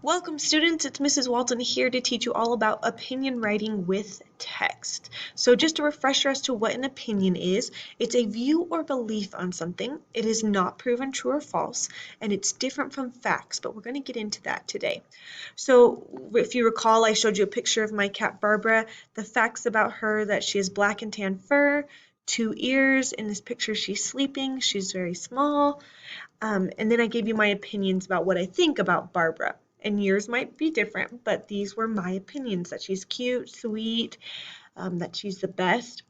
Welcome students, it's Mrs. Walton here to teach you all about opinion writing with text. So just a refresher as to what an opinion is, it's a view or belief on something. It is not proven true or false, and it's different from facts, but we're going to get into that today. So if you recall, I showed you a picture of my cat Barbara, the facts about her that she has black and tan fur, two ears. In this picture, she's sleeping, she's very small. And then I gave you my opinions about what I think about Barbara. And yours might be different, but these were my opinions that she's cute, sweet, that she's the best,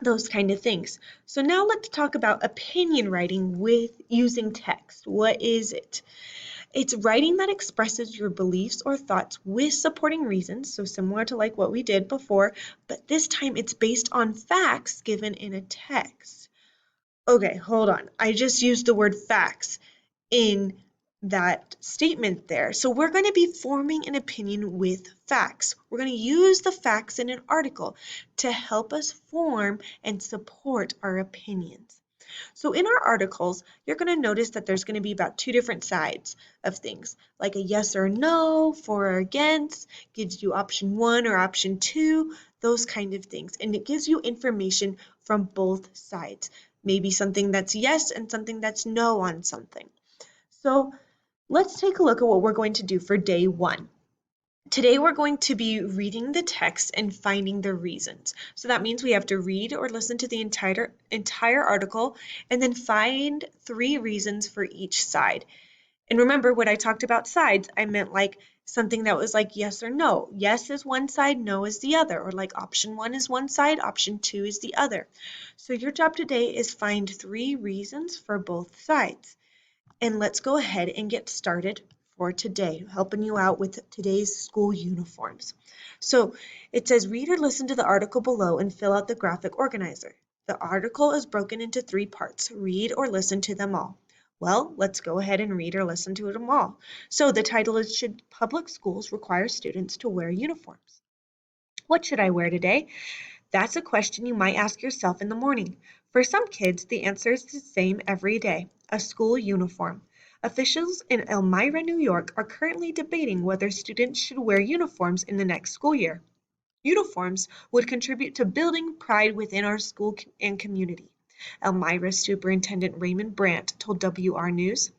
those kind of things. So now let's talk about opinion writing with using text. What is it? It's writing that expresses your beliefs or thoughts with supporting reasons, so similar to like what we did before, but this time it's based on facts given in a text. Okay, hold on. I just used the word facts in that statement there. So we're going to be forming an opinion with facts. We're going to use the facts in an article to help us form and support our opinions. So in our articles, you're going to notice that there's going to be about two different sides of things, like a yes or no, for or against, gives you option one or option two, those kind of things. And it gives you information from both sides, maybe something that's yes and something that's no on something. So let's take a look at what we're going to do for day one. Today we're going to be reading the text and finding the reasons. So that means we have to read or listen to the entire article and then find 3 reasons for each side. And remember when I talked about sides, I meant like something that was like yes or no. Yes is one side, no is the other, or like option 1 is one side, option 2 is the other. So your job today is find 3 reasons for both sides. And let's go ahead and get started for today, helping you out with today's school uniforms. So it says read or listen to the article below and fill out the graphic organizer. The article is broken into 3 parts. Read or listen to them all. Well, let's go ahead and read or listen to them all. So the title is Should Public Schools Require Students to Wear Uniforms? What should I wear today? That's a question you might ask yourself in the morning. For some kids, the answer is the same every day: a school uniform. Officials in Elmira, New York are currently debating whether students should wear uniforms in the next school year. Uniforms would contribute to building pride within our school and community, Elmira Superintendent Raymond Brandt told WR News.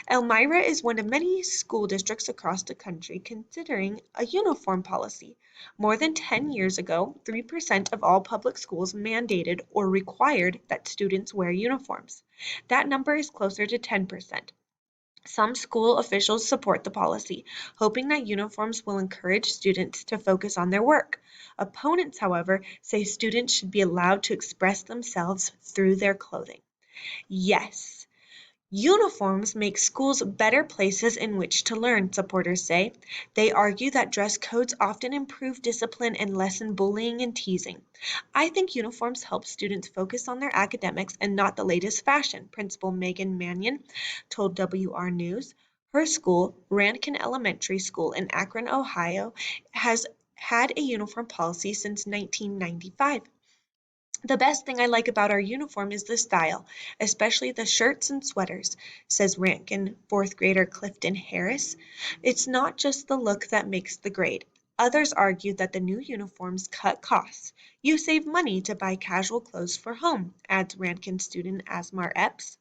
Elmira is one of many school districts across the country considering a uniform policy. More than 10 years ago, 3% of all public schools mandated or required that students wear uniforms. That number is closer to 10%. Some school officials support the policy, hoping that uniforms will encourage students to focus on their work. Opponents, however, say students should be allowed to express themselves through their clothing. Yes, uniforms make schools better places in which to learn, supporters say. They argue that dress codes often improve discipline and lessen bullying and teasing. I think uniforms help students focus on their academics and not the latest fashion, Principal Megan Mannion told WR News. Her school, Rankin Elementary School in Akron, Ohio, has had a uniform policy since 1995. The best thing I like about our uniform is the style, especially the shirts and sweaters, says Rankin fourth grader Clifton Harris. It's not just the look that makes the grade. Others argue that the new uniforms cut costs. You save money to buy casual clothes for home, adds Rankin student Asmar Epps.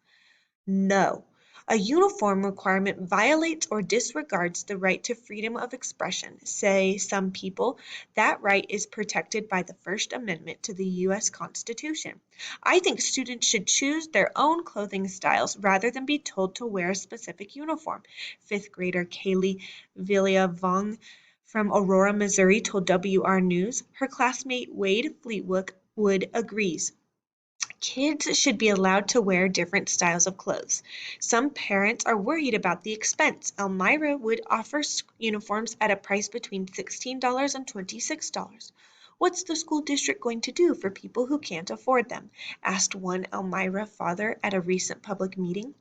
No. A uniform requirement violates or disregards the right to freedom of expression, say some people. That right is protected by the First Amendment to the U.S. Constitution. I think students should choose their own clothing styles rather than be told to wear a specific uniform. Fifth grader Kaylee Villavong from Aurora, Missouri told WR News. Her classmate Wade Fleetwood agrees. Kids should be allowed to wear different styles of clothes. Some parents are worried about the expense. Elmira would offer uniforms at a price between $16 and $26. What's the school district going to do for people who can't afford them? Asked one Elmira father at a recent public meeting.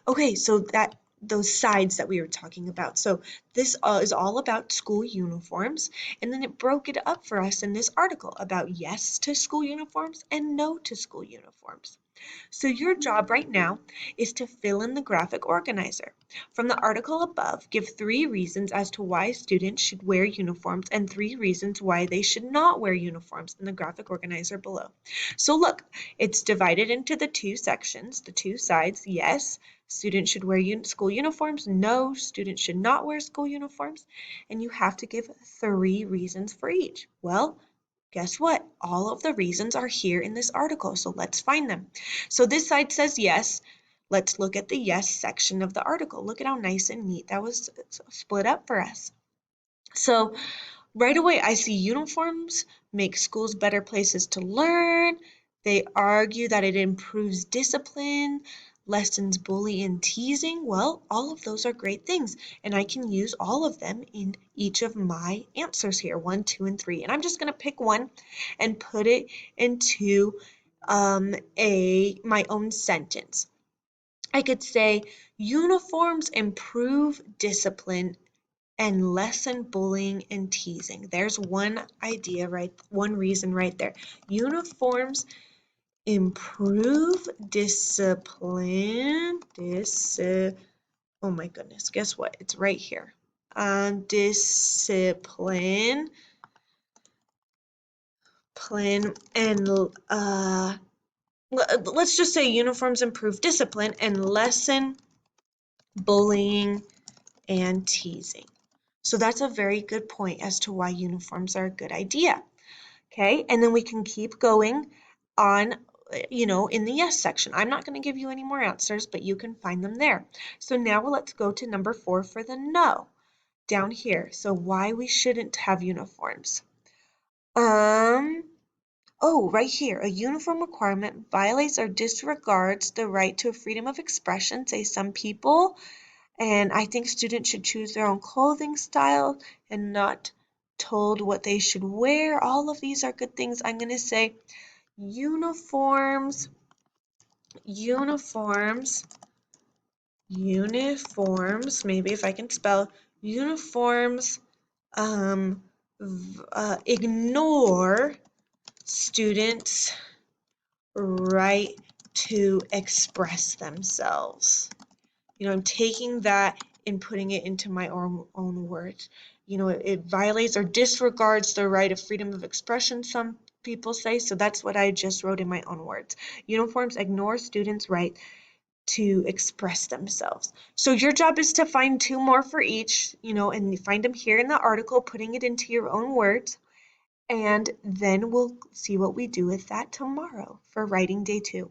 Okay, so that those sides that we were talking about. So this is all about school uniforms, and then it broke it up for us in this article about yes to school uniforms and no to school uniforms. So your job right now is to fill in the graphic organizer. From the article above, give 3 reasons as to why students should wear uniforms and 3 reasons why they should not wear uniforms in the graphic organizer below. So look, it's divided into the 2 sections, the 2 sides. Yes, students should wear school uniforms. No, students should not wear school uniforms. And you have to give 3 reasons for each. Well, guess what? All of the reasons are here in this article, so let's find them. So this side says yes. Let's look at the yes section of the article. Look at how nice and neat that was split up for us. So right away, I see uniforms make schools better places to learn. They argue that it improves discipline, lessens bullying and teasing. Well, all of those are great things, and I can use all of them in each of my answers here, 1, 2, and 3. And I'm just going to pick one and put it into my own sentence. I could say uniforms improve discipline and lessen bullying and teasing. There's one idea, right? One reason right there. Uniforms improve discipline. Oh my goodness, guess what? It's right here. Discipline, and let's just say uniforms improve discipline and lessen bullying and teasing. So that's a very good point as to why uniforms are a good idea. Okay, and then we can keep going on, in the yes section. I'm not going to give you any more answers, but you can find them there. So now let's go to number 4 for the no, down here. So why we shouldn't have uniforms. Oh, right here. A uniform requirement violates or disregards the right to freedom of expression, say some people. And I think students should choose their own clothing style and not told what they should wear. All of these are good things. I'm going to say uniforms, maybe if I can spell uniforms, ignore students' right to express themselves. I'm taking that and putting it into my own words. It violates or disregards the right of freedom of expression, some people say, so that's what I just wrote in my own words. Uniforms ignore students' right to express themselves. So your job is to find 2 more for each, and find them here in the article, putting it into your own words, and then we'll see what we do with that tomorrow for writing day 2.